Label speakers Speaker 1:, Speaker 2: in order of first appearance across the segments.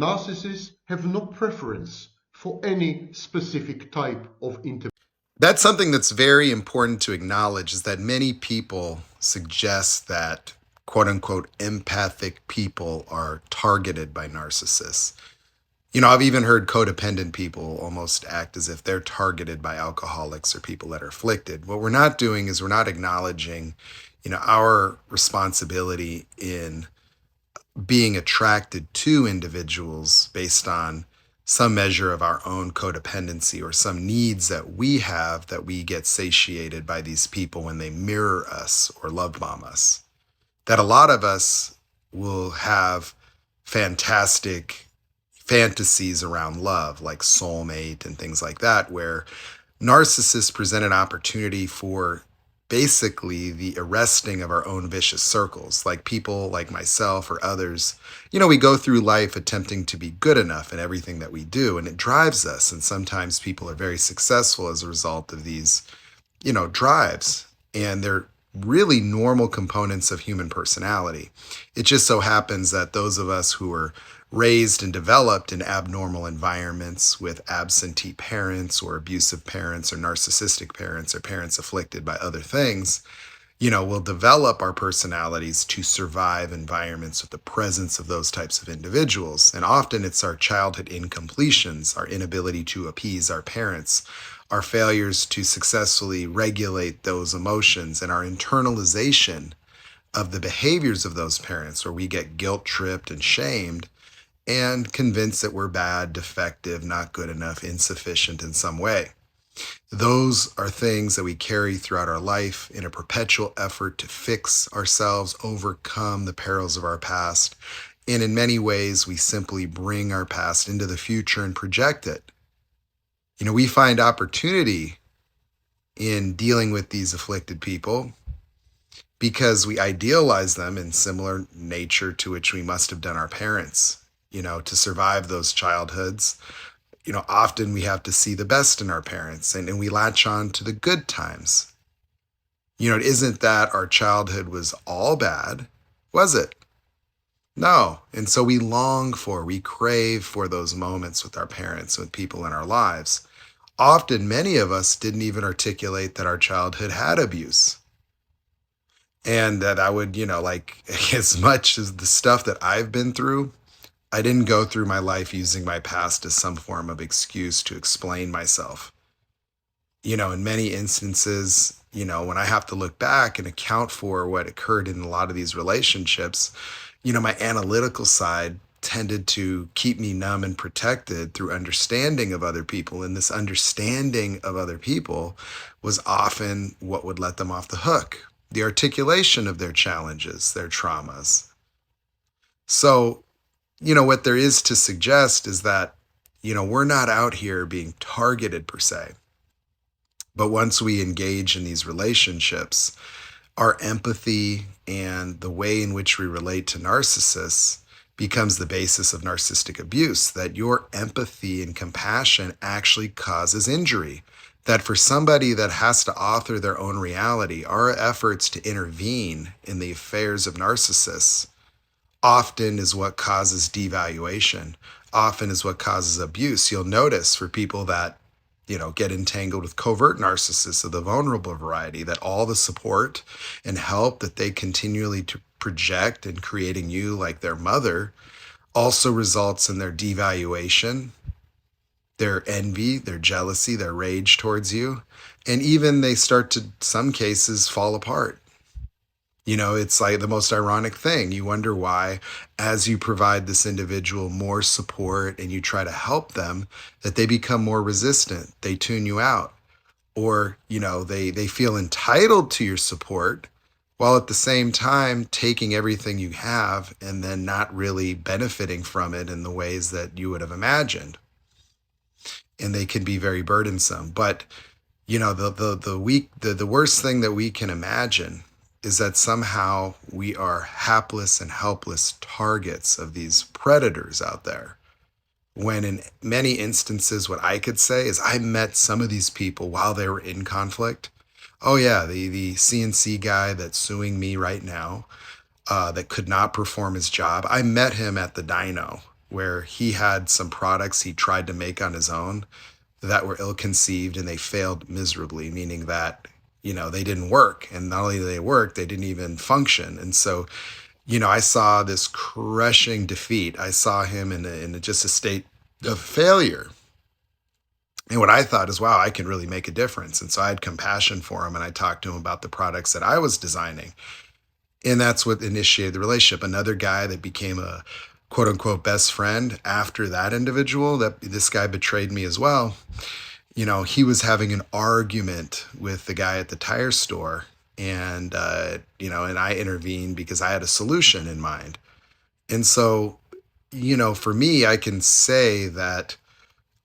Speaker 1: Narcissists have no preference for any specific type of intervention.
Speaker 2: That's something that's very important to acknowledge, is that many people suggest that quote unquote empathic people are targeted by narcissists. I've even heard codependent people almost act as if they're targeted by alcoholics or people that are afflicted. What we're not doing is we're not acknowledging, our responsibility in being attracted to individuals based on some measure of our own codependency or some needs that we have that we get satiated by these people when they mirror us or love bomb us. That a lot of us will have fantastic fantasies around love, like soulmate and things like that, where narcissists present an opportunity for basically the arresting of our own vicious circles. Like people like myself or others, we go through life attempting to be good enough in everything that we do, and it drives us. And sometimes people are very successful as a result of these, drives. And they're really normal components of human personality. It just so happens that those of us who are raised and developed in abnormal environments with absentee parents or abusive parents or narcissistic parents or parents afflicted by other things, will develop our personalities to survive environments with the presence of those types of individuals. And often it's our childhood incompletions, our inability to appease our parents, our failures to successfully regulate those emotions, and our internalization of the behaviors of those parents, where we get guilt tripped and shamed and convinced that we're bad, defective, not good enough, insufficient in some way. Those are things that we carry throughout our life in a perpetual effort to fix ourselves, overcome the perils of our past. And in many ways, we simply bring our past into the future and project it. We find opportunity in dealing with these afflicted people because we idealize them in similar nature to which we must have done our parents. To survive those childhoods, often we have to see the best in our parents, and we latch on to the good times. It isn't that our childhood was all bad, was it? No. And so we crave for those moments with our parents, with people in our lives. Often, many of us didn't even articulate that our childhood had abuse. And that I would, as much as the stuff that I've been through, I didn't go through my life using my past as some form of excuse to explain myself. In many instances, when I have to look back and account for what occurred in a lot of these relationships, my analytical side tended to keep me numb and protected through understanding of other people. And this understanding of other people was often what would let them off the hook. The articulation of their challenges, their traumas. So, what there is to suggest is that, we're not out here being targeted per se. But once we engage in these relationships, our empathy and the way in which we relate to narcissists becomes the basis of narcissistic abuse, that your empathy and compassion actually causes injury. That for somebody that has to author their own reality, our efforts to intervene in the affairs of narcissists often is what causes devaluation, often is what causes abuse. You'll notice for people that, get entangled with covert narcissists of the vulnerable variety, that all the support and help that they continually to project in creating you like their mother also results in their devaluation, their envy, their jealousy, their rage towards you. And even they start to, some cases, fall apart. It's like the most ironic thing. You wonder why, as you provide this individual more support and you try to help them, that they become more resistant. They tune you out. Or, they feel entitled to your support while at the same time taking everything you have and then not really benefiting from it in the ways that you would have imagined. And they can be very burdensome. But, the worst thing that we can imagine is that somehow we are hapless and helpless targets of these predators out there. When in many instances, what I could say is I met some of these people while they were in conflict. Oh yeah, the CNC guy that's suing me right now, that could not perform his job. I met him at the dyno, where he had some products he tried to make on his own that were ill-conceived and they failed miserably, meaning that, they didn't work. And not only did they work, they didn't even function. And so, I saw this crushing defeat. I saw him in just a state of failure. And what I thought is, wow, I can really make a difference. And so I had compassion for him and I talked to him about the products that I was designing. And that's what initiated the relationship. Another guy that became a quote unquote best friend after that individual, that this guy betrayed me as well. He was having an argument with the guy at the tire store. And, and I intervened because I had a solution in mind. And so, for me, I can say that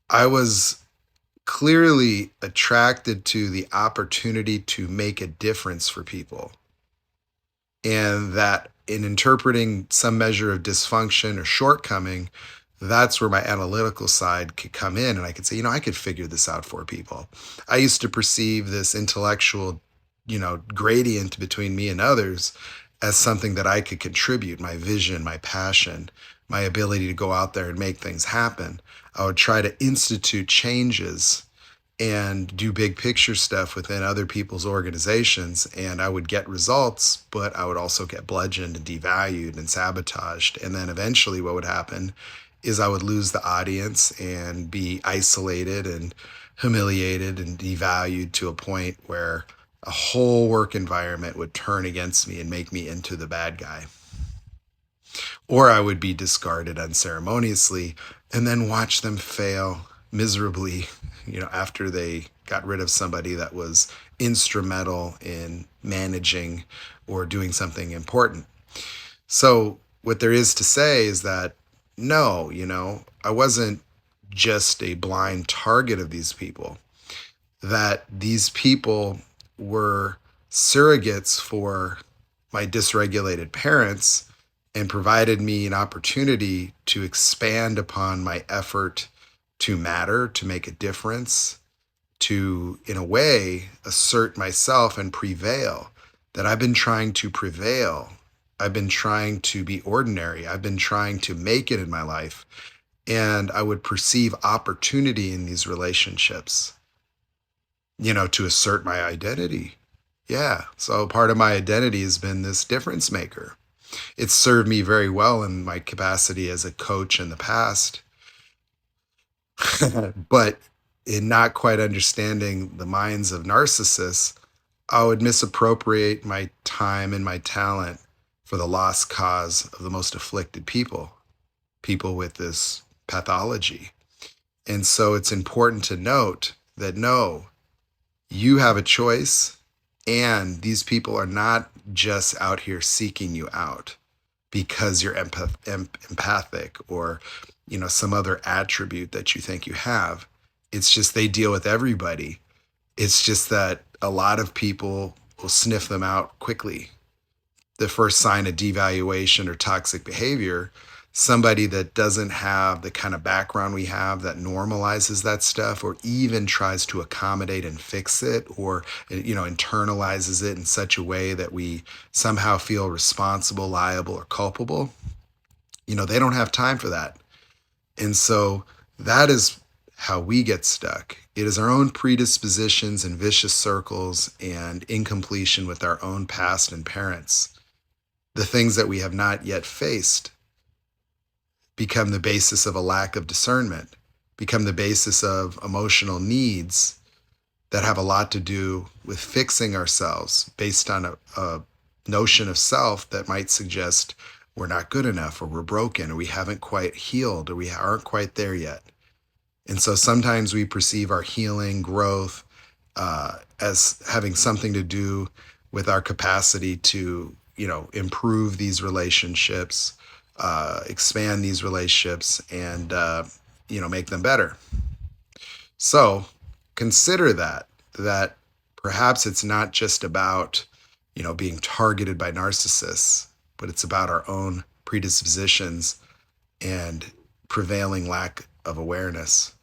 Speaker 2: I was clearly attracted to the opportunity to make a difference for people. And that in interpreting some measure of dysfunction or shortcoming, that's where my analytical side could come in. And I could say, I could figure this out for people. I used to perceive this intellectual, gradient between me and others as something that I could contribute, my vision, my passion, my ability to go out there and make things happen. I would try to institute changes and do big picture stuff within other people's organizations, and I would get results, but I would also get bludgeoned and devalued and sabotaged. And then eventually what would happen is I would lose the audience and be isolated and humiliated and devalued to a point where a whole work environment would turn against me and make me into the bad guy. Or I would be discarded unceremoniously and then watch them fail miserably, after they got rid of somebody that was instrumental in managing or doing something important. So what there is to say is that, no, I wasn't just a blind target of these people, that these people were surrogates for my dysregulated parents and provided me an opportunity to expand upon my effort to matter, to make a difference, to, in a way, assert myself and prevail. That I've been trying to prevail. I've been trying to be ordinary. I've been trying to make it in my life. And I would perceive opportunity in these relationships, to assert my identity. Yeah. So part of my identity has been this difference maker. It's served me very well in my capacity as a coach in the past. But in not quite understanding the minds of narcissists, I would misappropriate my time and my talent for the lost cause of the most afflicted people with this pathology. And so it's important to note that, no, you have a choice, and these people are not just out here seeking you out because you're empathic or some other attribute that you think you have. It's just they deal with everybody. It's just that a lot of people will sniff them out quickly. The first sign of devaluation or toxic behavior, somebody that doesn't have the kind of background we have that normalizes that stuff or even tries to accommodate and fix it, or internalizes it in such a way that we somehow feel responsible, liable, or culpable, they don't have time for that. And so that is how we get stuck. It is our own predispositions and vicious circles and incompletion with our own past and parents. The things that we have not yet faced become the basis of a lack of discernment, become the basis of emotional needs that have a lot to do with fixing ourselves based on a notion of self that might suggest we're not good enough, or we're broken, or we haven't quite healed, or we aren't quite there yet. And so sometimes we perceive our healing, growth, as having something to do with our capacity to, improve these relationships, expand these relationships, and, make them better. So consider that perhaps it's not just about, being targeted by narcissists, but it's about our own predispositions and prevailing lack of awareness.